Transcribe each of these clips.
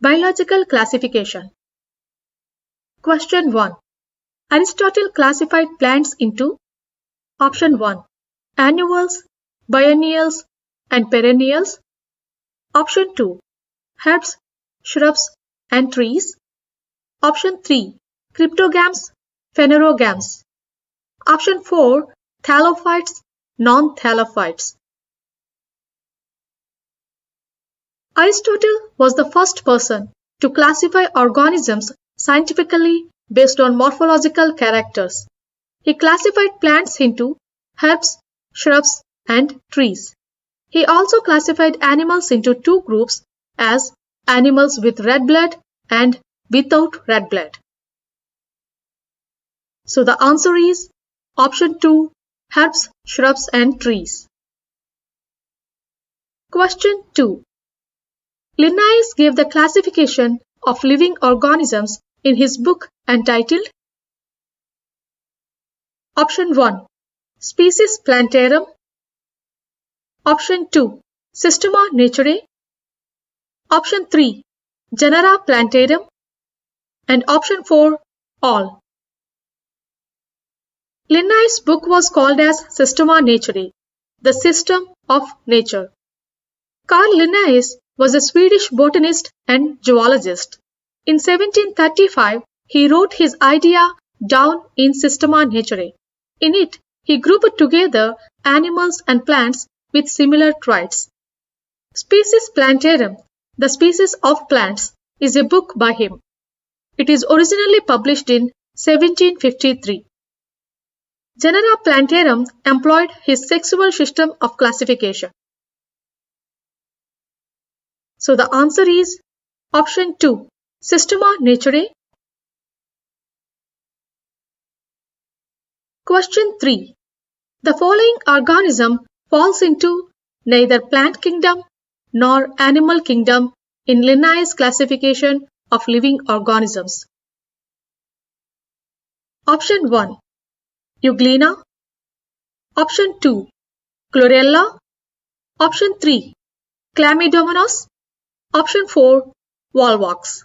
Biological classification. Question 1. Aristotle classified plants into Option 1. Annuals, biennials, and perennials. Option 2. Herbs, shrubs, and trees. Option 3. Cryptogams, phanerogams. Option 4. Thallophytes, non-thallophytes. Aristotle was the first person to classify organisms scientifically based on morphological characters. He classified plants into herbs, shrubs, and trees. He also classified animals into two groups as animals with red blood and without red blood. So the answer is Option 2, herbs, shrubs, and trees. Question 2. Linnaeus gave the classification of living organisms in his book entitled Option 1. Species Plantarum. Option 2. Systema Naturae. Option 3. Genera Plantarum. And Option 4. All. Linnaeus' book was called as Systema Naturae, the system of nature. Carl Linnaeus was a Swedish botanist and zoologist. In 1735, he wrote his idea down in Systema Naturae. In it, he grouped together animals and plants with similar traits. Species Plantarum, the species of plants, is a book by him. It is originally published in 1753. Genera Plantarum employed his sexual system of classification. So the answer is Option 2, Systema Naturae. Question 3. The following organism falls into neither plant kingdom nor animal kingdom in Linnaeus' classification of living organisms. Option 1. Euglena. Option 2. Chlorella. Option 3. Chlamydomonas. Option 4. Volvox.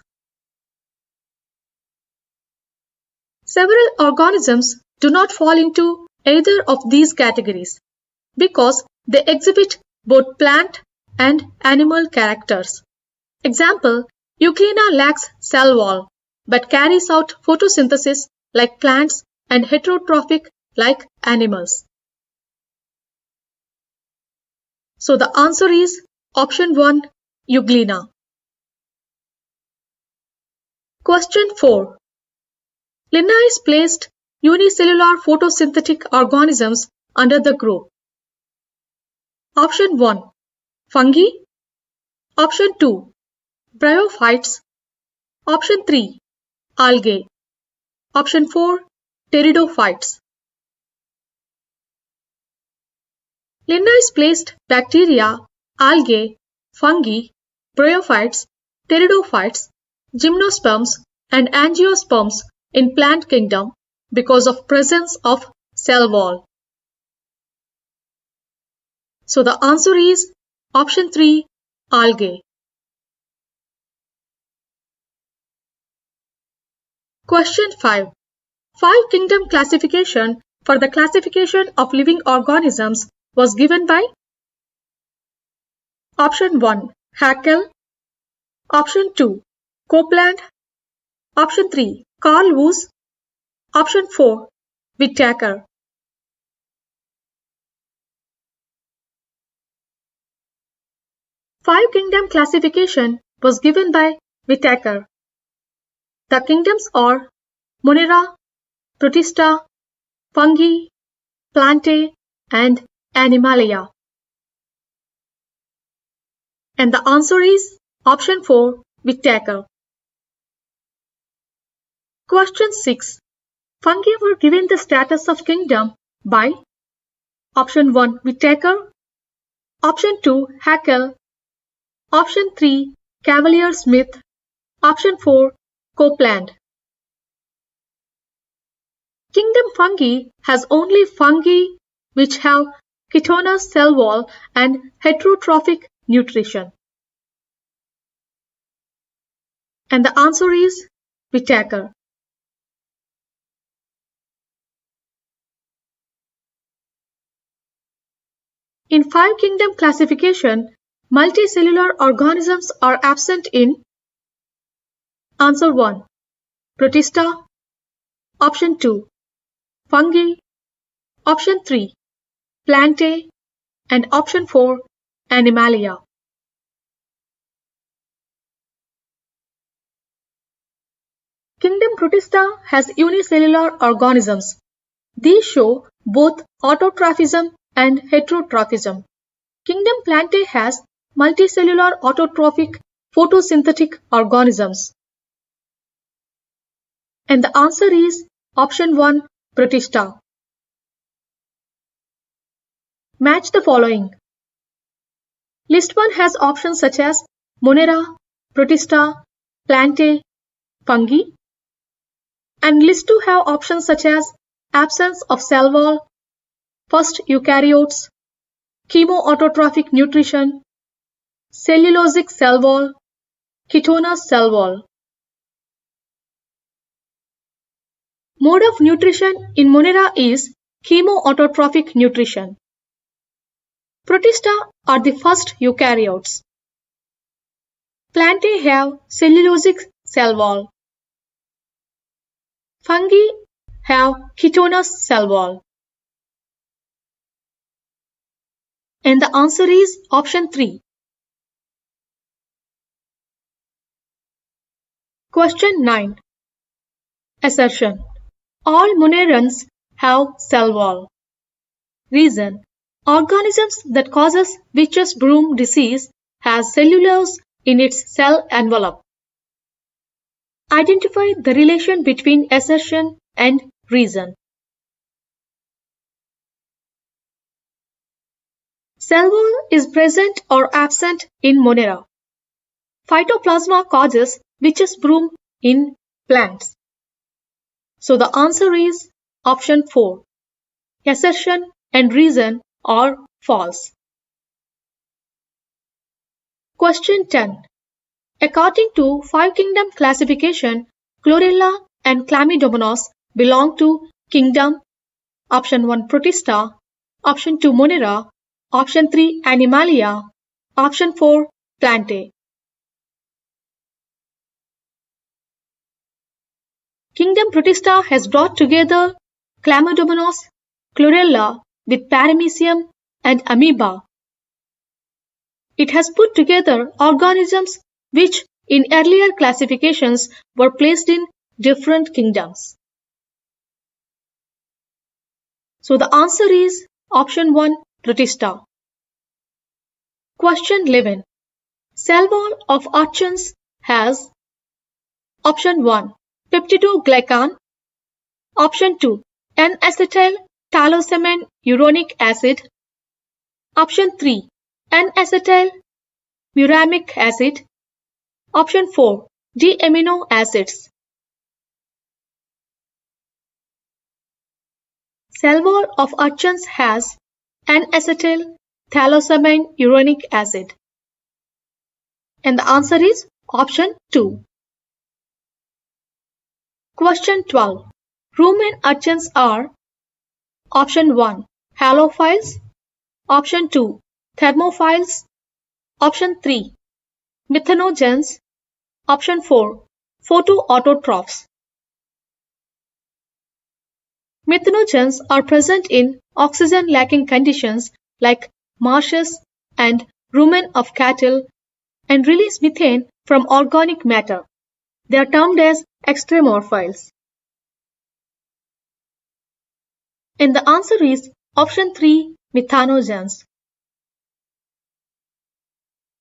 Several organisms do not fall into either of these categories because they exhibit both plant and animal characters. Example, Euglena lacks cell wall but carries out photosynthesis like plants and heterotrophic like animals. So the answer is Option 1, Euglena. Question 4. Linnaeus placed unicellular photosynthetic organisms under the group. Option 1. Fungi. Option 2. Bryophytes. Option 3. Algae. Option 4. Pteridophytes. Linnaeus placed bacteria, algae, fungi, bryophytes, pteridophytes, gymnosperms, and angiosperms in plant kingdom because of presence of cell wall. So the answer is Option 3, algae. Question 5. Five-kingdom classification for the classification of living organisms was given by Option 1. Haeckel. Option 2. Copeland. Option 3. Carl Woese. Option 4. Whitaker. Five-kingdom classification was given by Whitaker. The kingdoms are Monera, Protista, Fungi, Plantae, and Animalia. And the answer is Option 4, Whitaker. Question 6. Fungi were given the status of kingdom by Option 1, Whitaker. Option 2, Haeckel. Option 3, Cavalier-Smith. Option 4, Copeland. Kingdom fungi has only fungi which have chitinous cell wall and heterotrophic nutrition. And the answer is Whittaker. In 5-kingdom classification, multicellular organisms are absent in answer 1. Protista. Option 2. Fungi. Option 3. Plantae. And option 4. Animalia. Kingdom Protista has unicellular organisms. These show both autotrophism and heterotrophism. Kingdom Plantae has multicellular autotrophic photosynthetic organisms. And the answer is option 1, Protista. Match the following. List 1 has options such as Monera, Protista, Plantae, Fungi. And list 2 have options such as absence of cell wall, first eukaryotes, chemoautotrophic nutrition, cellulosic cell wall, chitinous cell wall. Mode of nutrition in Monera is chemoautotrophic nutrition. Protista are the first eukaryotes. Plantae have cellulosic cell wall. Fungi have chitinous cell wall. And the answer is option 3. Question 9. Assertion. All Monerans have cell wall. Reason. Organisms that causes witch's broom disease has cellulose in its cell envelope. Identify the relation between assertion and reason. Cell wall is present or absent in Monera. Phytoplasma causes witch's broom in plants. So the answer is option 4. Assertion and reason are false. Question 10. According to 5-kingdom classification, Chlorella and Chlamydomonas belong to kingdom option 1 Protista, option 2 Monera, option 3 Animalia, option 4 Plantae. Kingdom Protista has brought together Chlamydomonas, Chlorella with Paramecium and Amoeba. It has put together organisms which in earlier classifications were placed in different kingdoms. So the answer is option 1 Protista. Question 11. Cell wall of urchins has option 1 peptidoglycan, option 2 N-acetyl phthalocemene uronic acid, option 3 N-acetyl muramic acid, option 4 D-amino acids. Cell wall of urchins has N-acetyl phthalocemene uronic acid. And the answer is option 2. Question 12. Rumen urchins are option 1 halophiles, option 2 thermophiles, option 3 methanogens, option 4 photoautotrophs. Methanogens are present in oxygen-lacking conditions like marshes and rumen of cattle and release methane from organic matter. They are termed as extremophiles. And the answer is option 3 methanogens.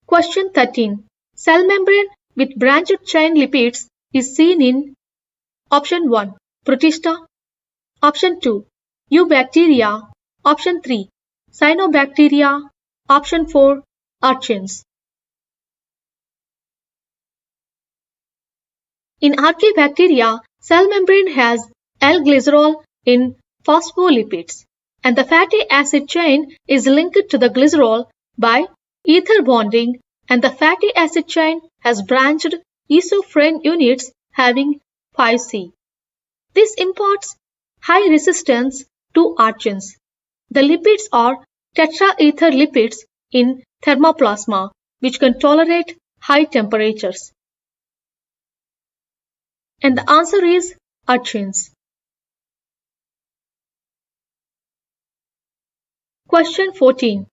Question 13. Cell membrane with branched chain lipids is seen in option 1 Protista, option 2 Eubacteria, option 3 Cyanobacteria, option 4 urchins. In Archaebacteria, cell membrane has L-glycerol in phospholipids, and the fatty acid chain is linked to the glycerol by ether bonding, and the fatty acid chain has branched isoprene units having 5C. This imparts high resistance to archins. The lipids are tetraether lipids in thermoplasma, which can tolerate high temperatures. And the answer is archins. Question 14.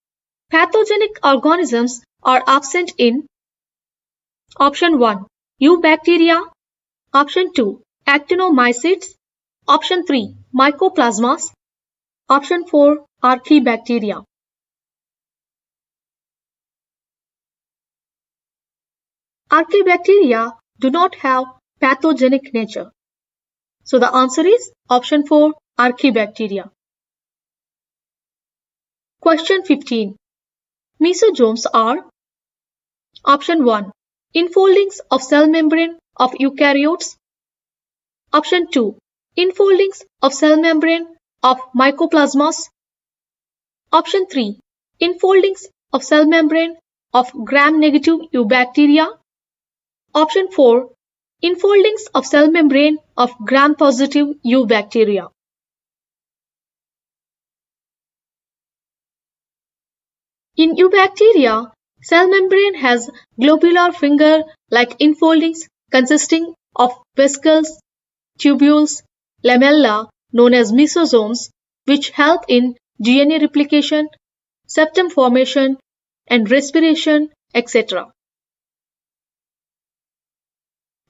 Pathogenic organisms are absent in option 1. Eubacteria, option 2. Actinomycetes, option 3. Mycoplasmas, option 4. Archaebacteria. Archaebacteria do not have pathogenic nature. So the answer is option 4. Archaebacteria. Question 15. Mesosomes are option 1. Infoldings of cell membrane of eukaryotes. Option 2. Infoldings of cell membrane of mycoplasmas. Option 3. Infoldings of cell membrane of gram-negative eubacteria. Option 4. Infoldings of cell membrane of gram-positive eubacteria. In eubacteria, cell membrane has globular finger-like infoldings consisting of vesicles, tubules, lamella known as mesosomes, which help in DNA replication, septum formation, and respiration, etc.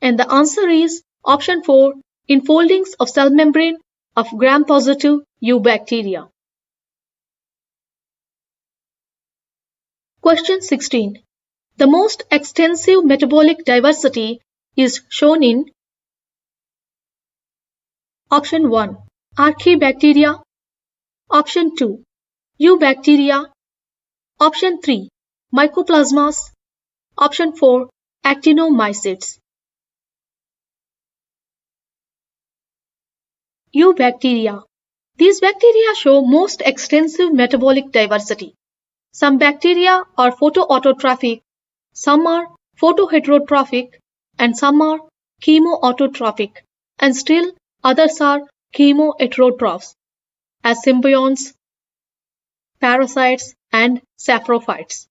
And the answer is option 4, infoldings of cell membrane of gram-positive eubacteria. Question 16. The most extensive metabolic diversity is shown in option 1. Archaebacteria, option 2. Eubacteria, option 3. Mycoplasmas, option 4. Actinomycetes. Eubacteria. These bacteria show most extensive metabolic diversity. Some bacteria are photoautotrophic, some are photoheterotrophic, and some are chemoautotrophic, and still others are chemoheterotrophs, as symbionts, parasites, and saprophytes.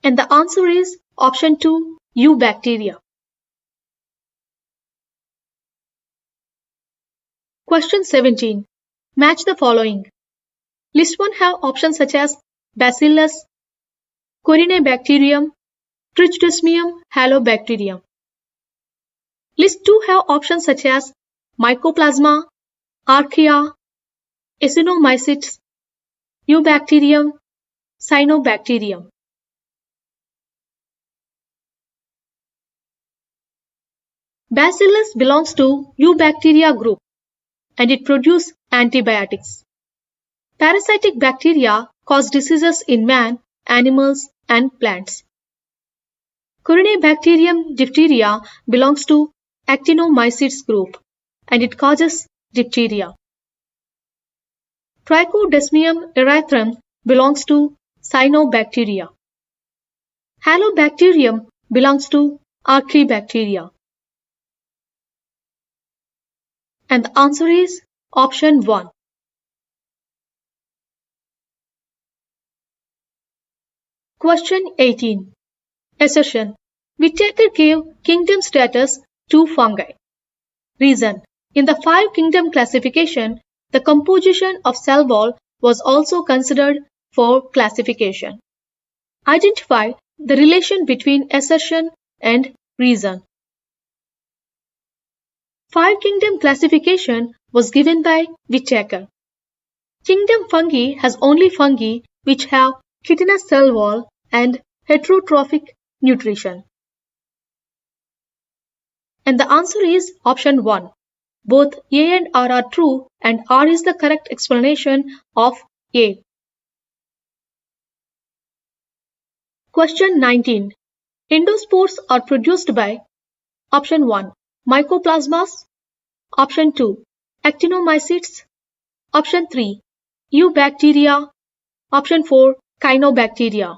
And the answer is option 2, eubacteria. Question 17. Match the following. List 1 have options such as Bacillus, Corynebacterium, Trichodesmium, Halobacterium. List 2 have options such as Mycoplasma, Archaea, Actinomycetes, Eubacterium, Cyanobacterium. Bacillus belongs to Eubacteria group and it produces antibiotics. Parasitic bacteria cause diseases in man, animals, and plants. Corynebacterium diphtheria belongs to Actinomycetes group and it causes diphtheria. Trichodesmium erythrum belongs to Cyanobacteria. Halobacterium belongs to Archaebacteria. And the answer is option 1. Question 18. Assertion. Whittaker gave kingdom status to fungi. Reason. In the 5-kingdom classification, the composition of cell wall was also considered for classification. Identify the relation between assertion and reason. 5-kingdom classification was given by Whittaker. Kingdom fungi has only fungi which have chitinous cell wall and heterotrophic nutrition. And the answer is option 1. Both A and R are true and R is the correct explanation of A. Question 19. Endospores are produced by option 1. Mycoplasmas, option 2. Actinomycetes, option 3. Eubacteria, option 4. Cyanobacteria.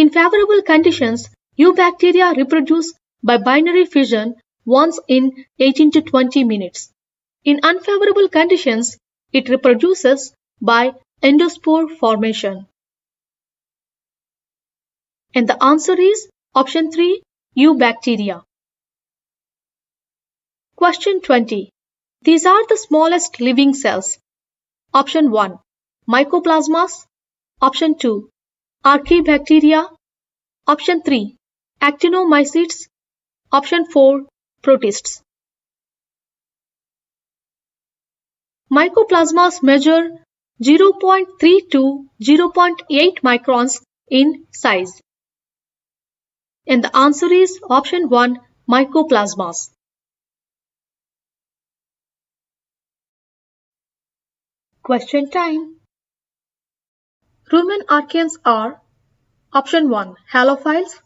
In favorable conditions, eubacteria reproduce by binary fission once in 18 to 20 minutes. In unfavorable conditions, it reproduces by endospore formation. And the answer is option 3, eubacteria. Question 20. These are the smallest living cells. Option 1, mycoplasmas. Option 2, archaebacteria. Option 3, actinomycetes. Option 4, protists. Mycoplasmas measure 0.3 to 0.8 microns in size. And the answer is option 1, mycoplasmas. Question time. Rumen archaeans are option 1, halophiles.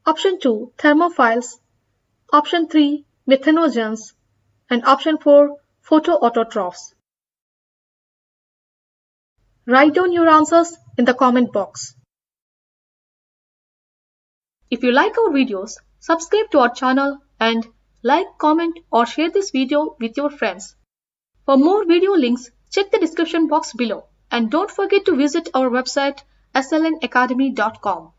Option 2, thermophiles. Option 3, methanogens. And option 4, photoautotrophs. Write down your answers in the comment box. If you like our videos, subscribe to our channel and like, comment or share this video with your friends. For more video links, check the description box below and don't forget to visit our website slnacademy.com.